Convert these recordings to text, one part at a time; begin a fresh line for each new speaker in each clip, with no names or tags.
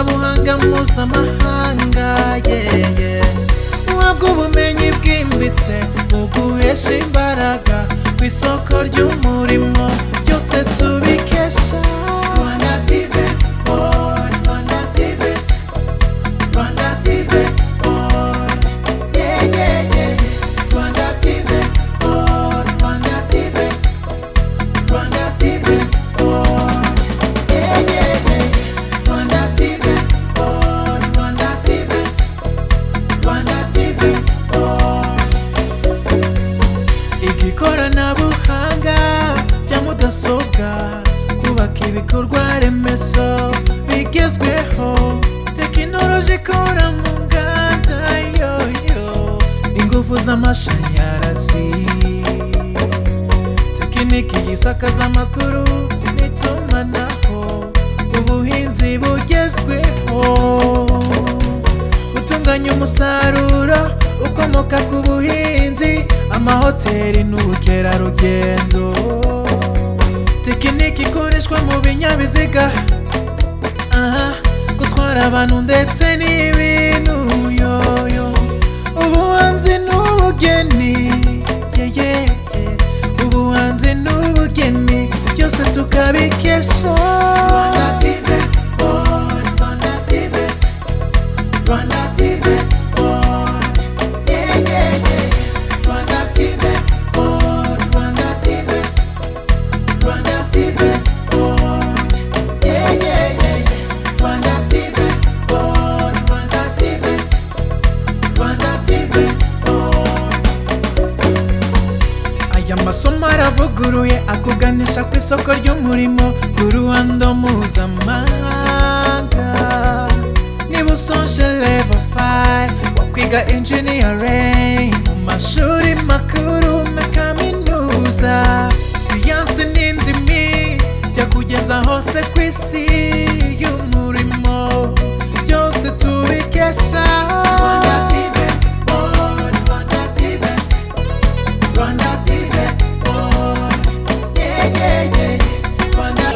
ikoranabuhanga mpuzamahanga uhabwa ubumenyi bwimbitse buguhesha imbaraga ku isoko ry'umurimo byose tubikesha Rwanda TVET Board, Rwanda TVET, Rwanda TVET Board, Rwanda TVET Board, Rwanda TVET, Rwanda TVET Board, Rwanda TVET Board, Rwanda TVET, Rwanda TVET Board. Ikoranabuhanga rya mudasobwa kubaka ibikorwa remezo bigezweho tekinoloji ikora mu nganda ingufu z'amashanyarazi tekiniki yisakaza amakuru n'itumanaho ubuhinzi bugezweho gutunganya umusaruro ukomoka ku buhinzi amahoteli n'ubukerarugendo tekiniki ikoreshwa mu binyabiziga gutwara abantu ndetse n'ibintu ubuhanzi n'ubugeni ubuhanzi n'ubugeni byose tukabikesha Rwanda TVET Board, Rwanda TVET, Rwanda TVET Board, Rwanda TVET Board, Rwanda TVET, Rwanda TVET Board, Rwanda TVET Board, Rwanda TVET, Rwanda TVET Board. Aya masomo aravuguruye akuganisha ku isoko ry'umurimo ku ruhando mpuzamahanga niba usoje level 5 wakwiga engineering mu mashuri makuru na kaminuza siyansi n'indimi byakugeza hose ku isi y'umurimo byose tubikesha Rwanda TVET Board, Rwanda TVET, Rwanda TVET Board, Rwanda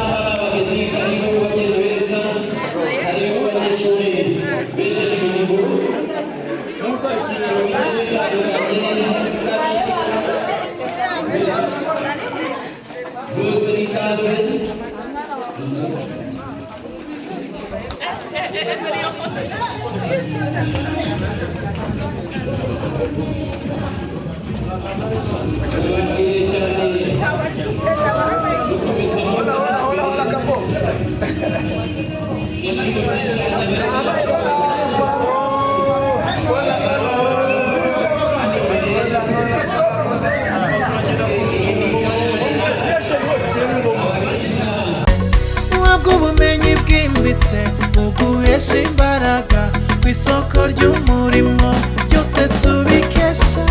uhabwa ubumenyi bwimbitse buguhesha imbaraga ku isoko ry'umurimo byose tubikesha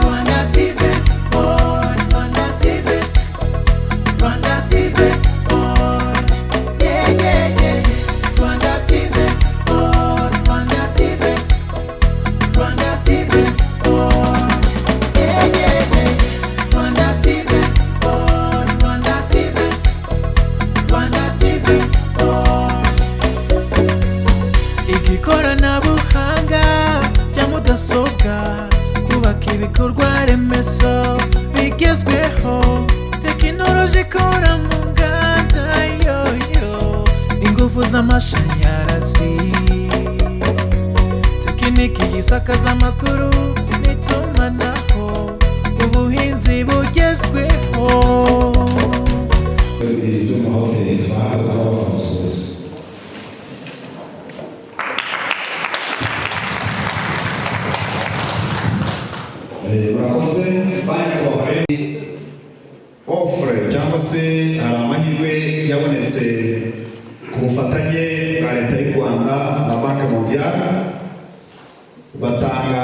Rwanda TVET Board, Rwanda TVET, Rwanda TVET Board, Rwanda TVET Board, Rwanda TVET, Rwanda TVET Board, Rwanda TVET Board, Rwanda TVET, Rwanda TVET Board. Ikoranabuhanga rya mudasobwa kubaka ibikorwa remezo bigezweho tekinoloji ikora mu nganda ingufu z'amashanyarazi tekiniki yisakaza amakuru n'itumanaho ubuhinzi bugezweho
offre cyangwa se hari amahirwe yabonetse ku bufatanye bwa leta y'u Rwanda na Banki Mondiale batanga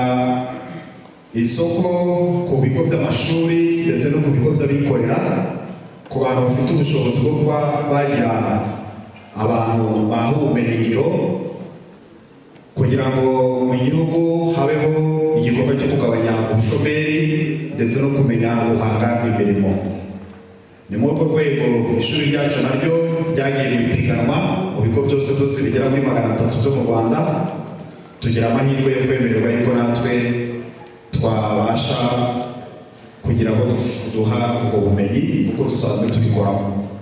isoko ku bigo by'amashuri ndetse no ku bigo by'abikorera ku bantu bafite ubushobozi bwo kuba bagira abantu baha ubumenyingiro kugira ngo mu gihugu habeho igikorwa cyo kugabanya ubushomeri ndetse no kumenya guhanga imirimo. Ni muri urwo rwego ishuri ryacu naryo ryagiye mu ipiganwa mu bigo byose bigera muri 300 byo mu Rwanda tugira amahirwe yo kwemererwa yuko natwe twabasha kugira ngo duha ubwo bumenyi uko dusanzwe tubikoramo.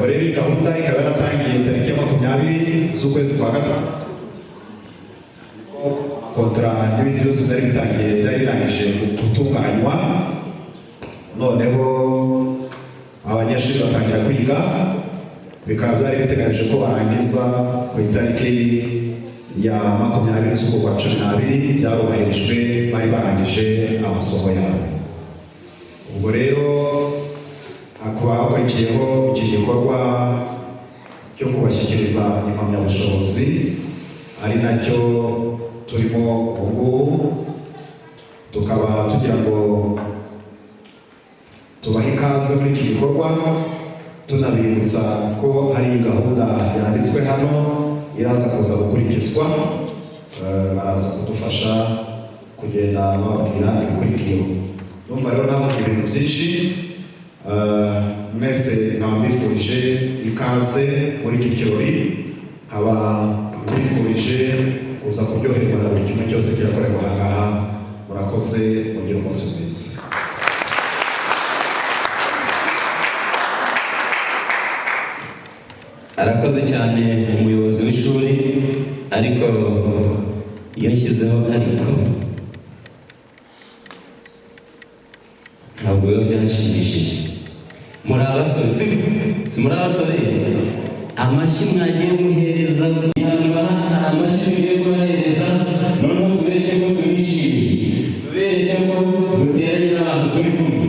Muri iyi gahunda ikaba yaratangiye tariki ya 20 z'ukwezi kwa gatandatu. Kontra n'ibindi byose byari birangije gutunganywa, noneho abanyeshuri batangira kwiga, bikaba byari biteganyije ko barangiza ku itariki ya 20 z'ukwa 12 byarubahirijwe, bari barangije amasomo yabo. Ubwo rero hakaba hakurikiyeho iki gikorwa cyo kubashyikiriza impamyabushobozi, ari nacyo turimo ubu. Tukaba tugira ngo tubahe ikaze muri iki gikorwa, tunabibutsa ko hari gahunda yanditswe hano iraza kuza gukurikizwa. Baraza kudufasha kugenda bababwira ibikurikiyeho. Numva rero navuga ibintu byinshi, mwese nkabifurije ikaze muri iki kirori, nkaba mbifurije kuza kuryoherwa na buri kimwe cyose kirakorerwa aha ngaha. Murakoze, mugire umunsi mwiza.
Arakoze cyane umuyobozi w'ishuri, ariko iyo nshyizeho ariko ntabwo biba byanshimishije. Muri abasore, si muri abasore, amashyi mwagiye muhereza, amashyi mugiye kubahereza, noneho tubereke ko tubishimiye, tubereke ko duteranye n'abantu turi kumwe.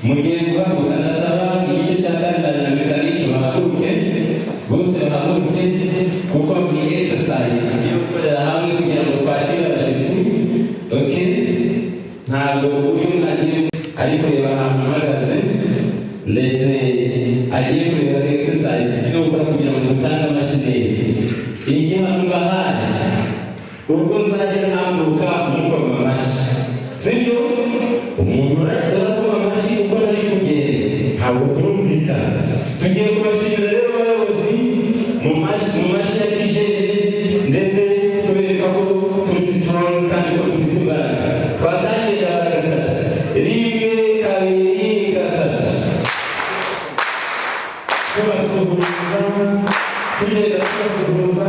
Mugiye guhaguruka, ndasaba igice cya kane na mekanike bahaguruke, bose bahaguruke, kuko ni exercise yo gukorera hamwe kugira ngo twakire abashyitsi. Okay, ntabwo uyu mwagiye ariko reba ahantu uhagaze, ndetse agiye kureba exercise yo gukora kugira ngo dutange amashyi neza. Igihe hano bahaye ubwo nzajya ntambuka mukoma amashyi, sibyo? Umuntu arakoma amashyi uko nari kugenda, ntabwo turumvikana. Tugiye kubashimira rero abayobozi mu mashyi ya kijeri, ndetse tubereka ko turi strong kandi ko dufite imbaraga. Twatangira gatatu, rimwe, kabiri, gatatu. Tubasuhuza, tugenda tubasuhuza,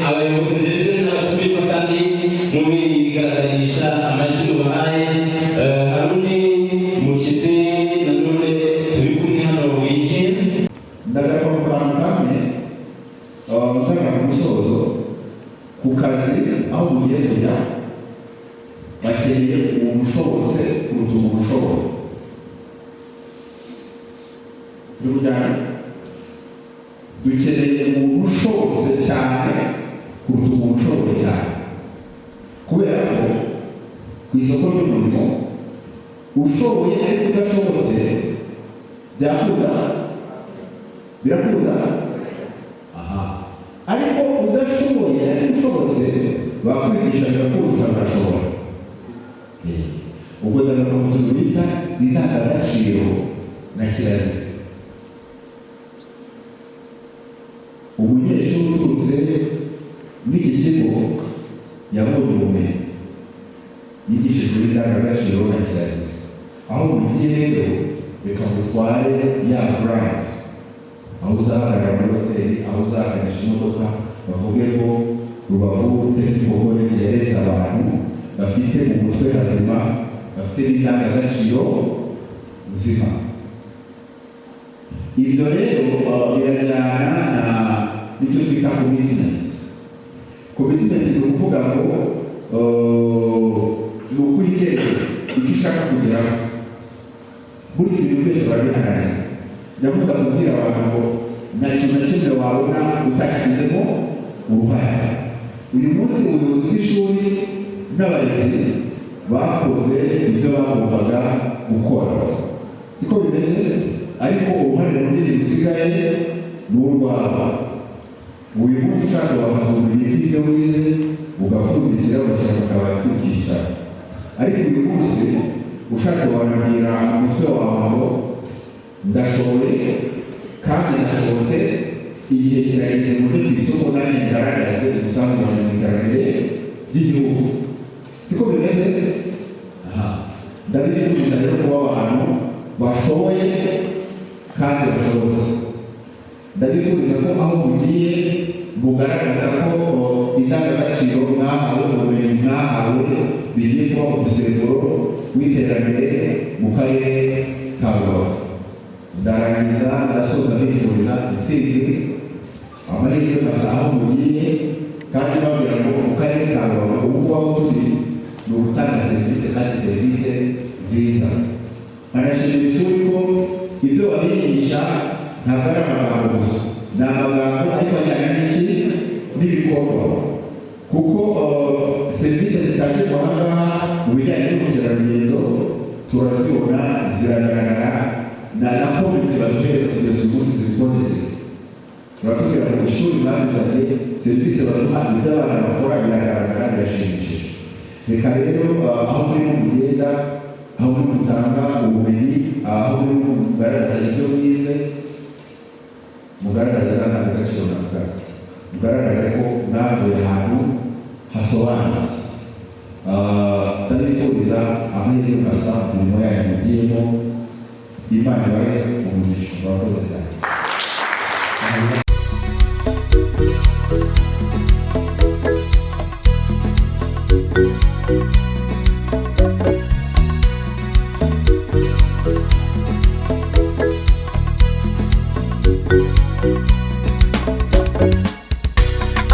abayobozi ndetse n'abatumirwa kandi mubigaragarisha amashyi bahaye. Hari undi mushyitsi nanone turi kumwe hano winjiye.
Ndagaruka mu kantu kamwe mutanga ku musozo ku kazi aho mugiye kujya, bakeneye umuntu ushobotse kuruta umuntu ushoboye. Dukeneye umuntu ushobotse cyane kuruta umuntu ushoboye cyane, kubera ko ku isoko ry'umurimo ushoboye ariko udashobotse byakunda, birakunda. Ariko udashoboye ariko ushobotse bakwigisha birakunda, ukazashobora. Ubwo ndagaruka mu kintu bita indangagaciro na kirazira. Umunyeshuri uturutse n'iki kigo yabonye ubumenyi, yigishijwe indangagaciro na kirazira. Aho mugiye rero reka mutware ya brand, aho uzahagarara muri hoteli, aho uzahagarisha imodoka, bavuge ngo Rubavu Technical College yereza abantu bafite mu mutwe hazima, bafite n'indangagaciro nzima. Ibyo rero birajyana n'icyo twita commitment. Commitment ni ukuvuga ngo ni ukwigeza icyo ushaka kugeraho. Buri bintu byose barabiharanira. Ndavuga kubwira abantu ngo nta kintu na kimwe wabona utakigizemo uruhare. Uyu munsi ubuyobozi bw'ishuri n'abarezi bakoze ibyo bagombaga gukora, siko bimeze, ariko uruhare runini rusigaye ni urwabo. uyu munsi ushatse wafata ubumenyi bw'ibyo wize ugapfundikira ugashyira mu kabati ukicara, ariko uyu munsi ushatse wabwira umutwe wawe ngo ndashoboye kandi ndashobotse, igihe kirageze mu byo ku isoko nanjye ngaragaze umusanzu wanjye mu iterambere ry'igihugu. Siko bimeze? Ndabifuriza rero kuba abantu bashoboye kandi bashobotse. Ndabifuriza ko aho mugiye mugaragaza ko indangagaciro mwahawe, ubumenyi mwahawe bigiye kuba umusemburo w'iterambere mu karere ka Rubavu. Ndarangiza ndasoza bifuriza intsinzi, amahirwe masa aho mugiye, kandi babwira ngo mu karere ka Rubavu ubu aho turi ni ugutanga serivisi kandi serivisi nziza. Anashimira ishuri ko ibyo babigisha ntabwo ari amagambo gusa, ni amagambo ariko ajyana n'iki n'ibikorwa, kuko serivisi zitangirwa aha ngaha mu bijyanye n'ubukerarugendo turazibona ziragaragara, na komite baduhereza kugeza uyu munsi zibikoze. Baratubwira ngo ishuri mwabizanye serivisi baduha ibyo abana bakora biragaragara, birashimishije. Reka rero aho muri mugenda, aho muri mutanga ubumenyi, aho muri mugaragaza ibyo mwize, mugaragaza za ndangagaciro navuga, mugaragaza ko mwavuye ahantu hasobanutse. Ndabifuriza amahirwe masa mu mirimo yanyu mugiyemo, Imana ibahe umugisha. Murakoze cyane.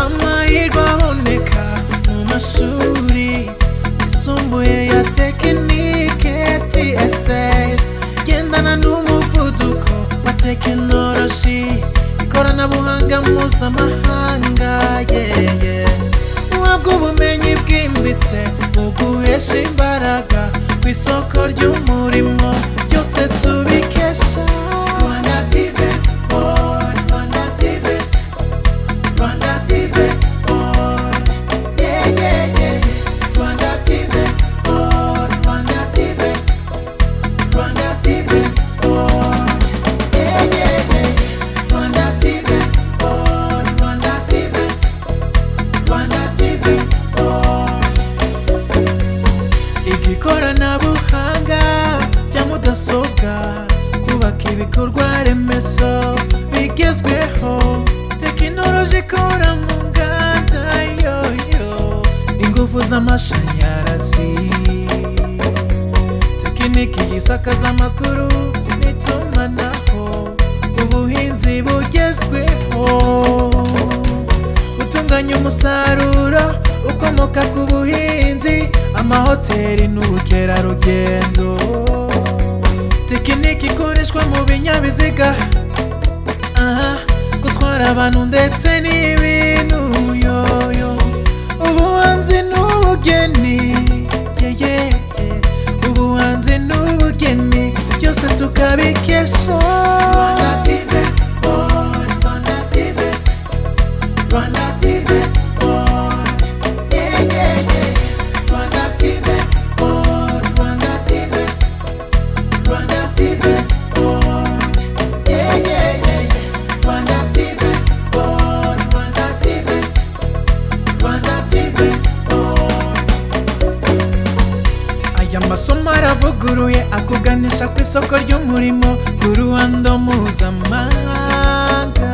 Amahirwe aboneka mu mashuri yisumbuye ya tekinike TSS, gendana n'umuvuduko wa tekinoloji, ikoranabuhanga mpuzamahanga. Uhabwa ubumenyi bwimbitse mu guhesha imbaraga ku isoko ry'umurimo, byose tubikesha Rwanda TVET Board, Rwanda TVET, Rwanda TVET Board, Rwanda TVET Board, Rwanda TVET, Rwanda TVET Board, Rwanda TVET Board, Rwanda TVET, Rwanda TVET Board. Ikoranabuhanga rya mudasobwa, kubaka ibikorwa remezo bigezweho, tekinoloji ikora mu nganda, ingufu z'amashanyarazi, tekiniki yisakaza amakuru n'itumanaho, ubuhinzi bugezweho, gutunganya umusaruro ukomoka ku buhinzi, amahoteli n'ubukerarugendo, tekiniki ikoreshwa mu binyabiziga, gutwara abantu ndetse n'ibintu, ubuhanzi n'ubugeni, ubuhanzi n'ubugeni, byose tukabikesha Rwanda TVET Board, Rwanda TVET, Rwanda TVET Board, Rwanda TVET Board, Rwanda TVET, Rwanda TVET Board, Rwanda TVET Board, Rwanda TVET, Rwanda TVET Board. Aya masomo aravuguruye akuganisha ku isoko ry'umurimo ku ruhando mpuzamahanga.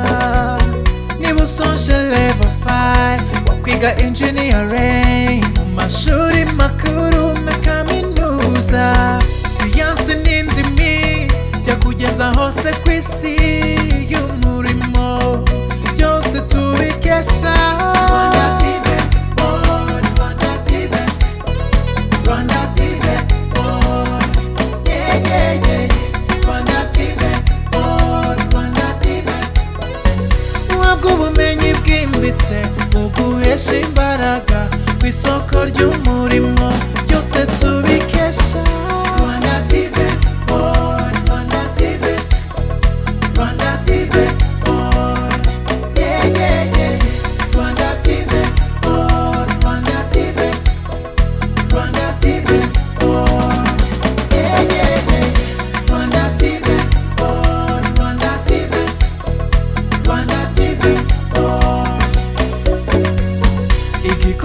Niba usoje level 5 wakwiga engineering mu mashuri makuru na kaminuza, siyansi n'indimi byakugeza hose ku isi y'umurimo, byose tubikesha Rwanda TVET Board, Rwanda TVET, Rwanda TVET Board, Rwanda TVET Board, Rwanda TVET. Uhabwa ubumenyi bwimbitse mu guhesha imbaraga ku isoko ry'umurimo, byose tubikesha Rwanda TVET Board, Rwanda TVET, Rwanda TVET Board,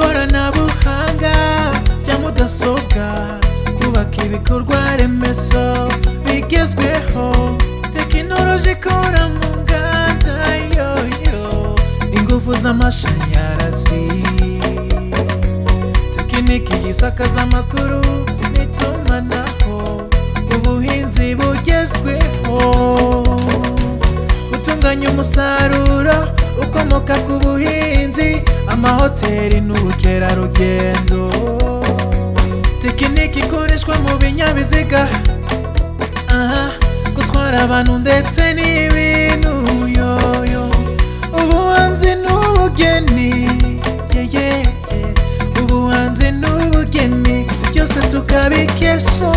ikoranabuhanga rya mudasobwa, kubaka ibikorwa remezo bigezweho, tekinoloji ikora mu nganda yoyo, ingufu z'amashanyarazi, tekiniki yisakaza amakuru n'itumanaho, ubuhinzi bugezweho, gutunganya umusaruro ukomoka ku buhinzi, amahoteli n'ubukerarugendo, tekiniki ikoreshwa mu binyabiziga, gutwara abantu ndetse n'ibintu yoyo, ubuhanzi n'ubugeni, ubuhanzi n'ubugeni byose tukabikesha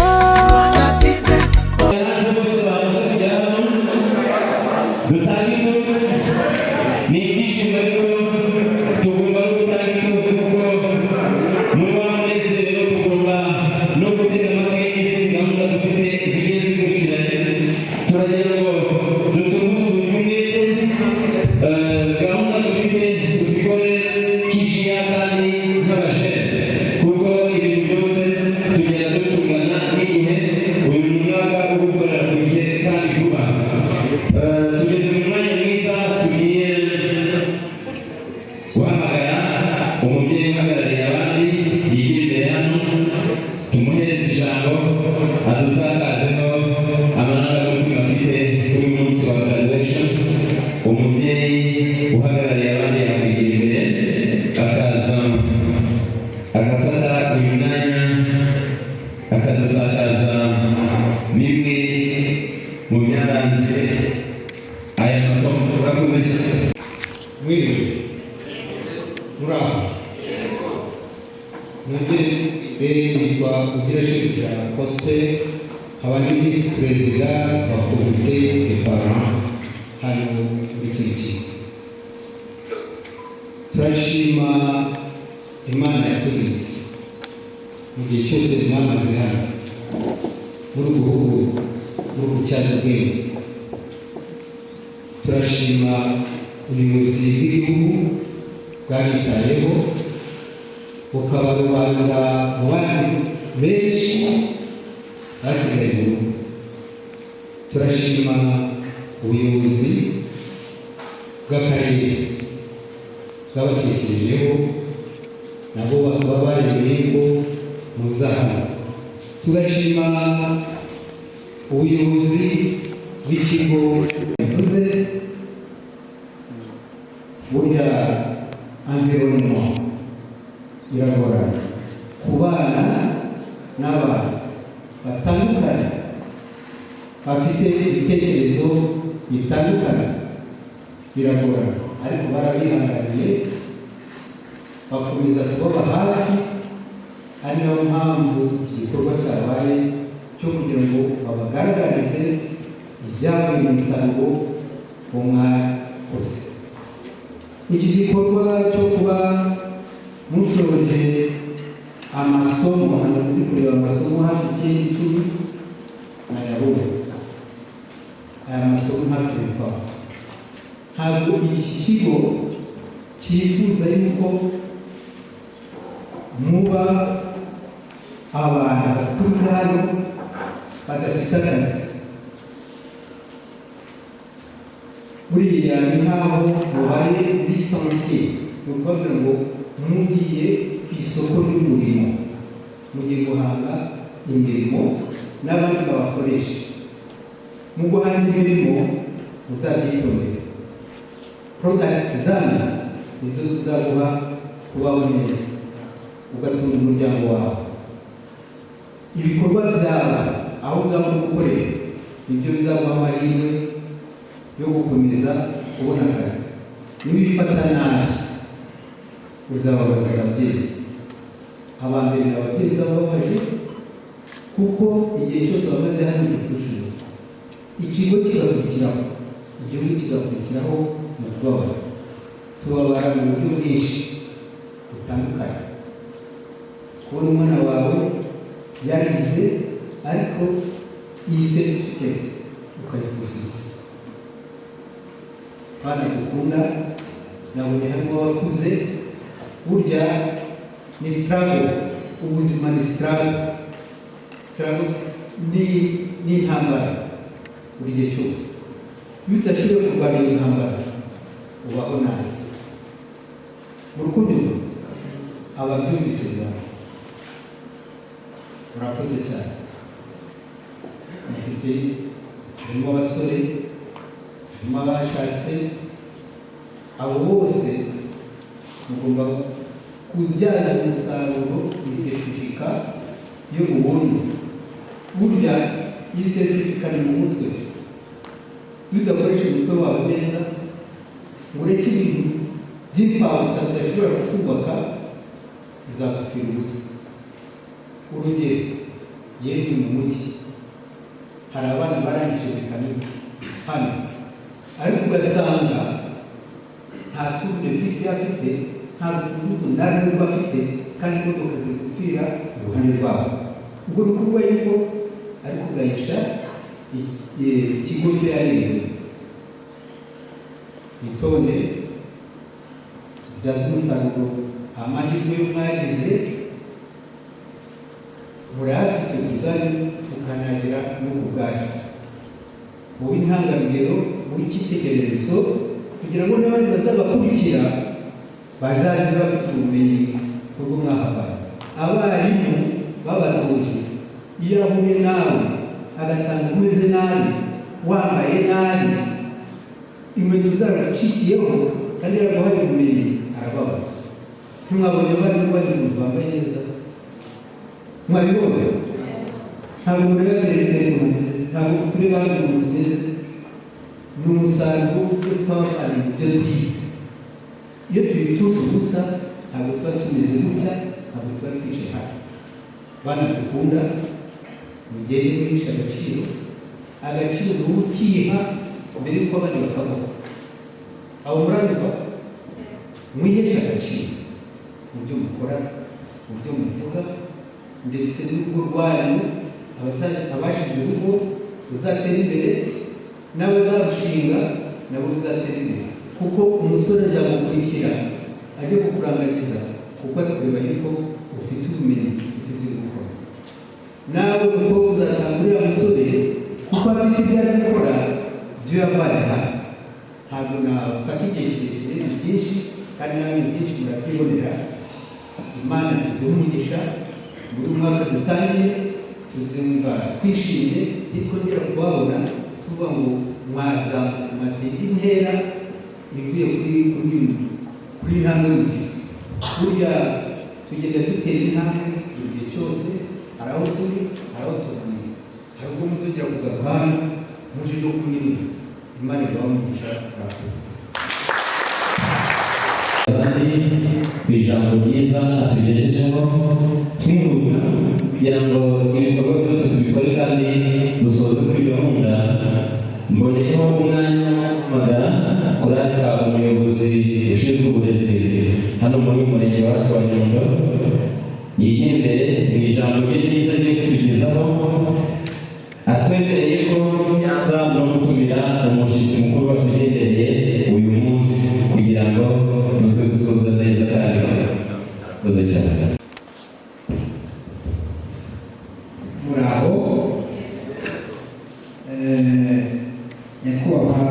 Visi Perezida wa Komite de Parents hano muri iki kigo. Turashima Imana yaturinze mu gihe cyose mwamaze hano muri ubu bucyaza bwenge. Turashima ubuyobozi bw'igihugu bwabitayeho bukabarobanura mu bandi benshi basigaye mu rugo. Turashima ubuyobozi bw'akarere bwabatekerejeho, nabo bakaba baremeye ngo muzahane. Tugashima ubuyobozi bw'ikigo bivuze burya environnement iragorana ku bana n'abantu batandukanye bafite ibitekerezo bitandukanye, biragorana, ariko barabihanganiye bakomeza kubaba hafi. Ari nayo mpamvu iki gikorwa cyabaye cyo kugira ngo babagaragarize ibyavuye mu musaruro mwakoze. Iki gikorwa cyo kuba mushoje amasomo, hano turi kureba amasomo hafi y'icumi nayabonye. Aya masomo hafi y'ifasi. Ntabwo iki kigo cyifuza yuko muba abantu baturutse hano badafite akazi. Buriya ni nkaho mubaye lisansiye, ni ukuvuga ngo mugiye ku isoko ry'umurimo, mugiye guhanga imirimo n'abandi babakoresha. Mu guhanga imirimo muzabyitondere, product zanyu nizo zizaguha kubaho neza, ugatunga umuryango wawe. Ibikorwa byawe aho uzaba gukorera nibyo bizaguha amahirwe yo gukomeza kubona akazi. Nibifata nabi uzababaza ababyeyi. Abambere ababyeyi uzababaje kuko igihe cyose bamaze hano gipfusha ubusa. Ikigo kigakurikiraho, igihugu kigakurikiraho mu bwabo. Tubabara mu buryo bwinshi butandukanye. Kubona umwana wawe yarize ariko iyi certificate ukayipfusha ubusa. Bana dukunda, nabonye harimo abakuze, burya ni struggle, ubuzima ni struggle ni intambara buri gihe cyose. Iyo udashoboye kurwanya intambara ubaho nabi. Mu rukundo ababyumvise bwawe murakoze cyane. Mufite harimo abasore, harimo abashatse, abo bose mugomba kubyaza umusaruro isertifika yo mu bundi. Burya iyi sertifika ni mu mutwe. Iyo udakoresha umutwe wawe neza ngo ureke ibintu by'imfabusa bidashobora kukubaka, izagupfira ubusa. Urugero, yewe mu mujyi hari abana barangije mekanika hano, ariko ugasanga nta tundi visi afite, nta rufunguzo na rumwe afite, kandi imodoka ziri gupfira iruhande rwabo. Ubwo ni ukuvuga yuko ari kuganisha ikigo cye yarerewe. Itonde tubyaze umusaruro amahirwe mwagize, murayafite ubwanyu mukanagira no ku bwanyu. Mube intangarugero, mube icyitegererezo, kugira ngo n'abandi bazabakurikira bazaze bafite ubumenyi bwo mwahabaye. Abarimu babatoje, iyo ahuye nawe agasanga umeze nabi, wambaye nabi, inkweto zaragucikiyeho kandi yaraguhaye ubumenyi, arababara. Ntimwabonye abarimu bari mu bambaye neza? Mwabibonye? Ntabwo ureba leta ntabwo tureba ibintu bimeze. Ni umusaruro w'ibyo twavanye mu byo twize. Iyo tubituje ubusa ntabwo tuba tumeze gutya, ntabwo tuba twicaye hano. Bana dukunda, mugende mwihisha agaciro. Agaciro ni ukiha mbere y'uko abandi bakabaho. Abo murandika mwihesha agaciro mu byo mukora, mu byo muvuga, ndetse n'urugo rwanyu, abashize urugo ruzatera imbere, n'abazarushinga nabo ruzatera imbere. Kuko umusore azagukurikira ajye kukurangagiza, kuko ari kureba yuko ufite ubumenyi, ufite ibyo gukora. Nawe uko uzasanga uriya musore kuko afite ibyo ari gukora, ibyo yavaye hano. Ntabwo nafata igihe kirekire, ni byinshi kandi nawe byinshi murabyibonera. Imana iduhe umugisha muri umwaka dutangiye, tuzumva twishimye nitwongera kubabona tuvuga ngo mwazamutse, mwateye intera ivuye kuri intambwe mufite. Burya tugenda dutera intambwe igihe cyose, hari aho turi, hari aho tuvuye, hari ubwo muzongera kugaruka hano muje no kunyuza. Imana ibahe umugisha.
Abandi ku ijambo ryiza atugejejeho, twihuta kugira ngo ibikorwa byose tubikore kandi dusoze kuri gahunda. Mboneyeho umwanya w'amagara kurarika umuyobozi ushinzwe uburezi hano muri murenge wacu wa Nyundo, yigendere mu ijambo rye ryiza ryo kutugezaho, atwemereye ko yazaza gutumira umushyitsi mukuru watugendereye uyu munsi kugira ngo tuze gusoza neza kandi bakoze cyane.
Muraho nyakubahwa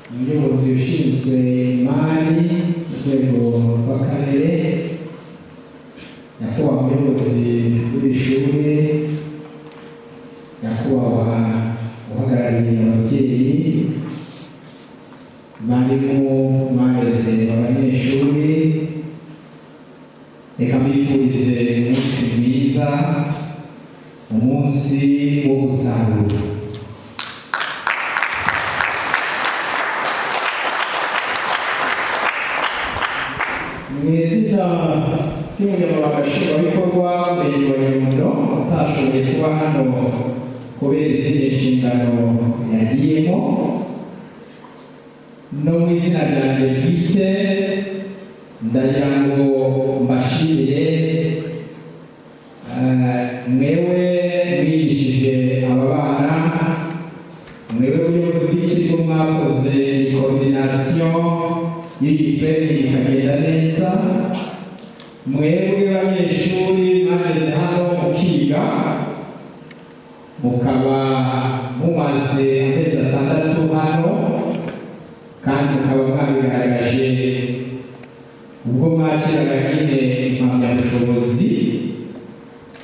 umuyobozi ushinzwe imari ku rwego rw'akarere, nyakubahwa umuyobozi w'ishuri, nyakubahwa uhagarariye ababyeyi, barimu bareze abanyeshuri, reka mbifurize umunsi mwiza, umunsi wo gusarura. Mu izina ry'umunyamabanga nshingwabikorwa w'umurenge wa Nyundo utashoboye kuba hano kubera izindi nshingano yagiyemo, no mu izina ryanjye bwite ndagira ngo mbashimire mwewe mwigishije aba bana, mwewe ubuyobozi bw'ikigo mwakoze koordinasiyo y'igi training ikagenda neza, mwebwe abanyeshuri mwageze hano mukiga mukaba mumaze amezi 6 hano kandi mukaba mwabigaragaje ubwo mwakiraga nyine impamyabushobozi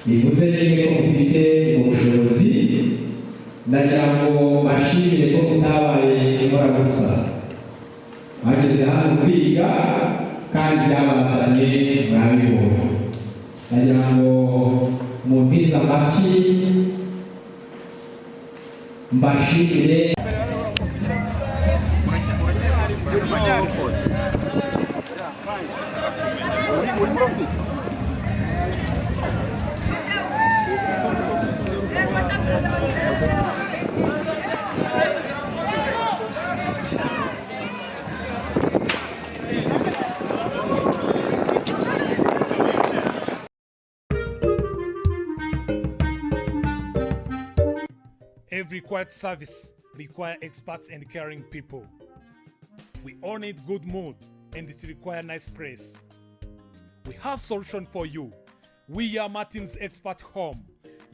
bivuze nyine ko mufite ubushobozi. Ndagira ngo bashimire ko mutabaye inkorabusa, mwageze hano kwiga kandi byabazanye murabibona. Ndagira ngo mumpize amashyi mbashimire.
Every quiet service requires experts and caring people. We all need good mood and it requires nice place. We have solution for you. We are Martin's Expert Home.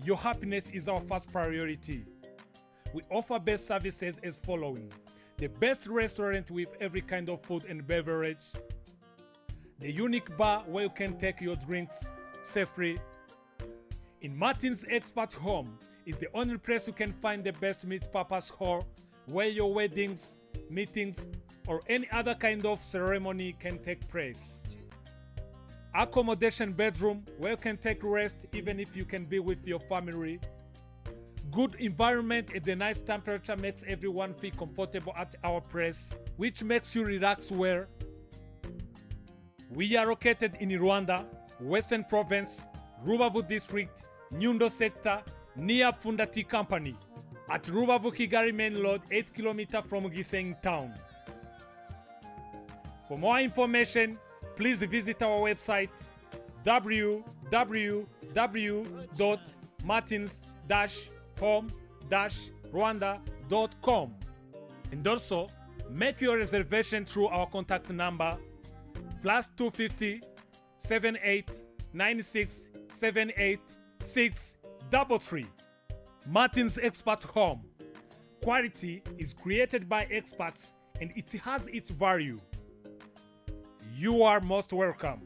Your happiness is our first priority. We offer best services as following: the best restaurant with every kind of food and beverage, the unique bar where you can take your drinks safely. In Martin's Expert Home is the only place you can find the best multi-purpose hall where your weddings, meetings, or any other kind of ceremony can take place. Accommodation bedroom where you can take rest even if you can be with your family. Good environment and the nice temperature makes everyone feel comfortable at our place, which makes you relax well. We are located in Rwanda, Western Province, Rubavu District, Nyundo Sector, near Fundati Company, at Rubavu Kigali Main Road, 8 km from Gisenyi Town. For more information, please visit our website www.martins-home-rwanda.com, and also make your reservation through our contact number +250 78 96 78 633. Martin's Expert Home. Quality is created by experts and it has its value. You are most welcome.